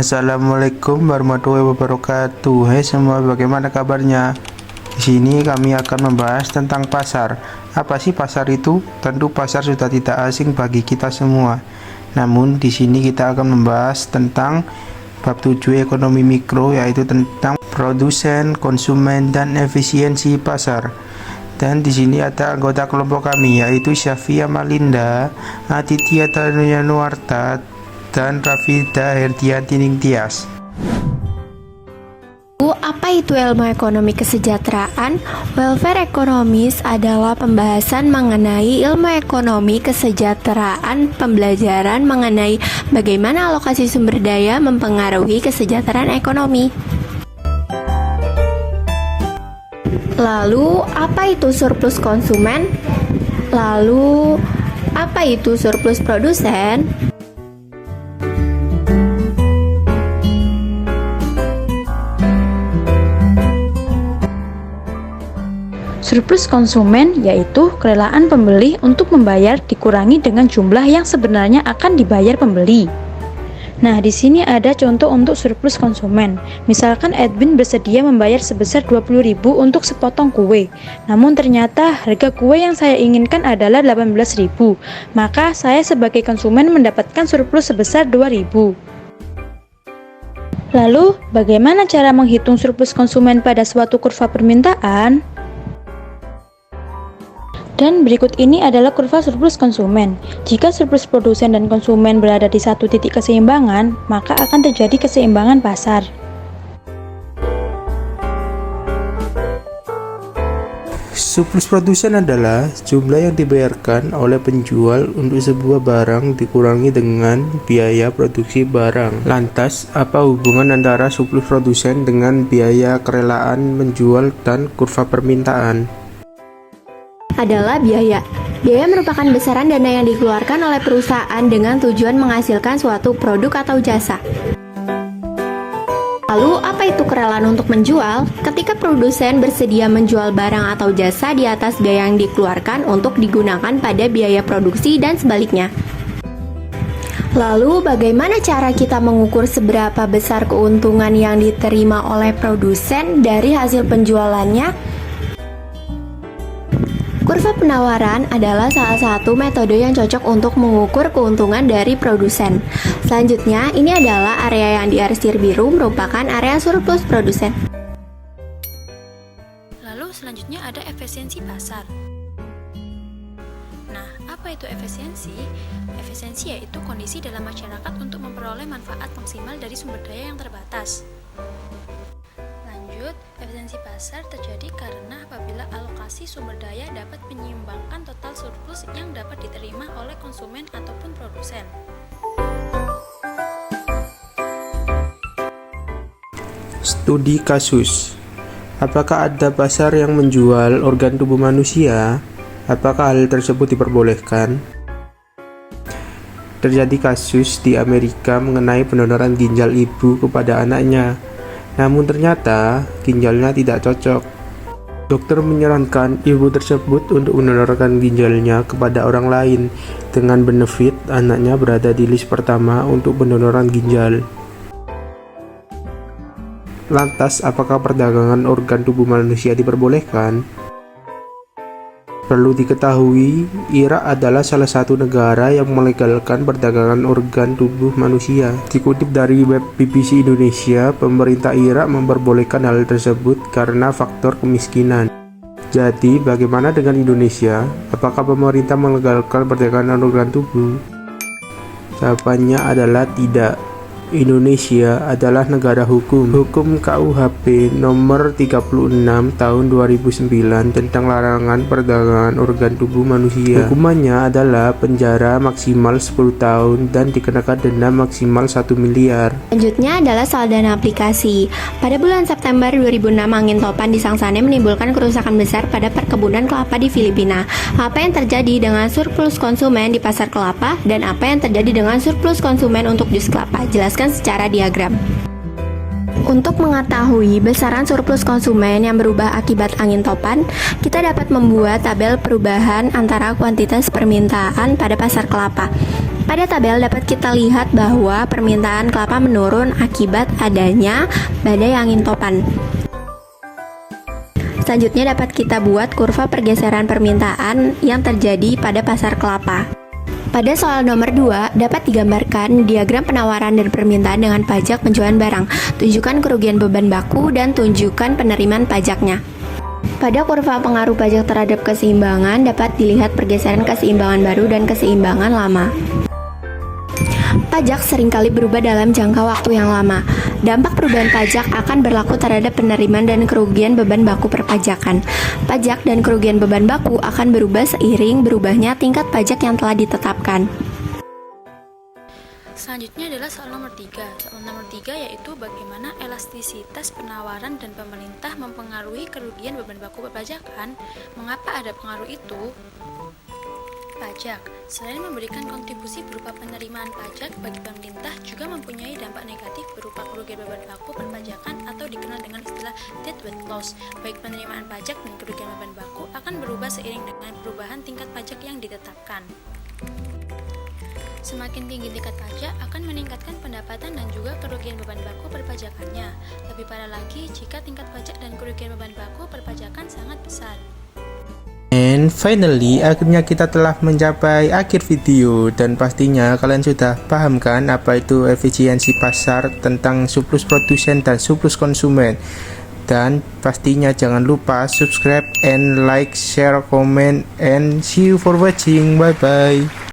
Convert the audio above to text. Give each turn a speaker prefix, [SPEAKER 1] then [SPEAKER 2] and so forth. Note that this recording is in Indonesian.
[SPEAKER 1] Assalamualaikum warahmatullahi wabarakatuh. Hai semua, bagaimana kabarnya? Di sini kami akan membahas tentang pasar. Apa sih pasar itu? Tentu pasar sudah tidak asing bagi kita semua. Namun di sini kita akan membahas tentang bab 7 ekonomi mikro, yaitu tentang produsen, konsumen, dan efisiensi pasar. Dan di sini ada anggota kelompok kami, yaitu Syafia Malinda, Aditya Tanuyanuarta, dan Rafida Herdianti Ningtyas.
[SPEAKER 2] Apa itu ilmu ekonomi kesejahteraan? Welfare economics adalah pembahasan mengenai ilmu ekonomi kesejahteraan, pembelajaran mengenai bagaimana alokasi sumber daya mempengaruhi kesejahteraan ekonomi. Lalu, apa itu surplus konsumen? Lalu, apa itu surplus produsen?
[SPEAKER 3] Surplus konsumen yaitu kerelaan pembeli untuk membayar dikurangi dengan jumlah yang sebenarnya akan dibayar pembeli. Nah, di sini ada contoh untuk surplus konsumen. Misalkan Edwin bersedia membayar sebesar 20.000 untuk sepotong kue. Namun ternyata harga kue yang saya inginkan adalah 18.000. Maka saya sebagai konsumen mendapatkan surplus sebesar 2.000. Lalu, bagaimana cara menghitung surplus konsumen pada suatu kurva permintaan? Dan berikut ini adalah kurva surplus konsumen. Jika surplus produsen dan konsumen berada di satu titik keseimbangan, maka akan terjadi keseimbangan pasar.
[SPEAKER 1] Surplus produsen adalah jumlah yang dibayarkan oleh penjual untuk sebuah barang dikurangi dengan biaya produksi barang. Lantas, apa hubungan antara surplus produsen dengan biaya kerelaan menjual dan kurva permintaan?
[SPEAKER 2] Adalah biaya. Biaya merupakan besaran dana yang dikeluarkan oleh perusahaan dengan tujuan menghasilkan suatu produk atau jasa. Lalu, apa itu kerelaan untuk menjual? Ketika produsen bersedia menjual barang atau jasa di atas biaya yang dikeluarkan untuk digunakan pada biaya produksi dan sebaliknya. Lalu, bagaimana cara kita mengukur seberapa besar keuntungan yang diterima oleh produsen dari hasil penjualannya? Kurva penawaran adalah salah satu metode yang cocok untuk mengukur keuntungan dari produsen. Selanjutnya, ini adalah area yang diarsir biru merupakan area surplus produsen.
[SPEAKER 4] Lalu selanjutnya ada efisiensi pasar. Nah, apa itu efisiensi? Efisiensi yaitu kondisi dalam masyarakat untuk memperoleh manfaat maksimal dari sumber daya yang terbatas. Lanjut, efisiensi pasar terjadi karena apabila alokasi sumber daya dapat menyeimbangkan total surplus yang dapat diterima oleh konsumen ataupun produsen.
[SPEAKER 1] Studi kasus. Apakah ada pasar yang menjual organ tubuh manusia? Apakah hal tersebut diperbolehkan? Terjadi kasus di Amerika mengenai pendonoran ginjal ibu kepada anaknya. Namun ternyata ginjalnya tidak cocok. Dokter menyarankan ibu tersebut untuk mendonorkan ginjalnya kepada orang lain dengan benefit anaknya berada di list pertama untuk pendonoran ginjal. Lantas, apakah perdagangan organ tubuh manusia diperbolehkan? Perlu diketahui, Irak adalah salah satu negara yang melegalkan perdagangan organ tubuh manusia. Dikutip dari web BBC Indonesia, pemerintah Irak memperbolehkan hal tersebut karena faktor kemiskinan. Jadi, bagaimana dengan Indonesia? Apakah pemerintah melegalkan perdagangan organ tubuh? Jawabannya adalah tidak. Indonesia adalah negara hukum. Hukum KUHP nomor 36 tahun 2009 tentang larangan perdagangan organ tubuh manusia. Hukumannya adalah penjara maksimal 10 tahun dan dikenakan denda maksimal 1 miliar.
[SPEAKER 2] Selanjutnya adalah soal dana aplikasi. Pada bulan September 2006, angin topan di Sangsane menimbulkan kerusakan besar pada perkebunan kelapa di Filipina. Apa yang terjadi dengan surplus konsumen di pasar kelapa dan apa yang terjadi dengan surplus konsumen untuk jus kelapa? Jelaskan secara diagram. Untuk mengetahui besaran surplus konsumen yang berubah akibat angin topan, kita dapat membuat tabel perubahan antara kuantitas permintaan pada pasar kelapa. Pada tabel dapat kita lihat bahwa permintaan kelapa menurun akibat adanya badai angin topan. Selanjutnya dapat kita buat kurva pergeseran permintaan yang terjadi pada pasar kelapa. Pada soal nomor 2, dapat digambarkan diagram penawaran dan permintaan dengan pajak penjualan barang. Tunjukkan kerugian beban baku dan tunjukkan penerimaan pajaknya. Pada kurva pengaruh pajak terhadap keseimbangan dapat dilihat pergeseran keseimbangan baru dan keseimbangan lama. Pajak seringkali berubah dalam jangka waktu yang lama. Dampak perubahan pajak akan berlaku terhadap penerimaan dan kerugian beban baku perpajakan. Pajak dan kerugian beban baku akan berubah seiring berubahnya tingkat pajak yang telah ditetapkan.
[SPEAKER 4] Selanjutnya adalah soal nomor 3. Soal nomor 3 yaitu bagaimana elastisitas penawaran dan pemerintah mempengaruhi kerugian beban baku perpajakan. Mengapa ada pengaruh itu? Pajak, selain memberikan kontribusi berupa penerimaan pajak bagi pemerintah, juga mempunyai dampak negatif berupa kerugian beban baku perpajakan atau dikenal dengan istilah deadweight loss. Baik penerimaan pajak dan kerugian beban baku akan berubah seiring dengan perubahan tingkat pajak yang ditetapkan. Semakin tinggi tingkat pajak akan meningkatkan pendapatan dan juga kerugian beban baku perpajakannya. Lebih parah lagi jika tingkat pajak dan kerugian beban baku perpajakan sangat besar.
[SPEAKER 1] And finally, akhirnya kita telah mencapai akhir video dan pastinya kalian sudah paham kan apa itu efisiensi pasar, tentang surplus produsen dan surplus konsumen. Dan pastinya jangan lupa subscribe and like, share, comment, and see you for watching. Bye bye.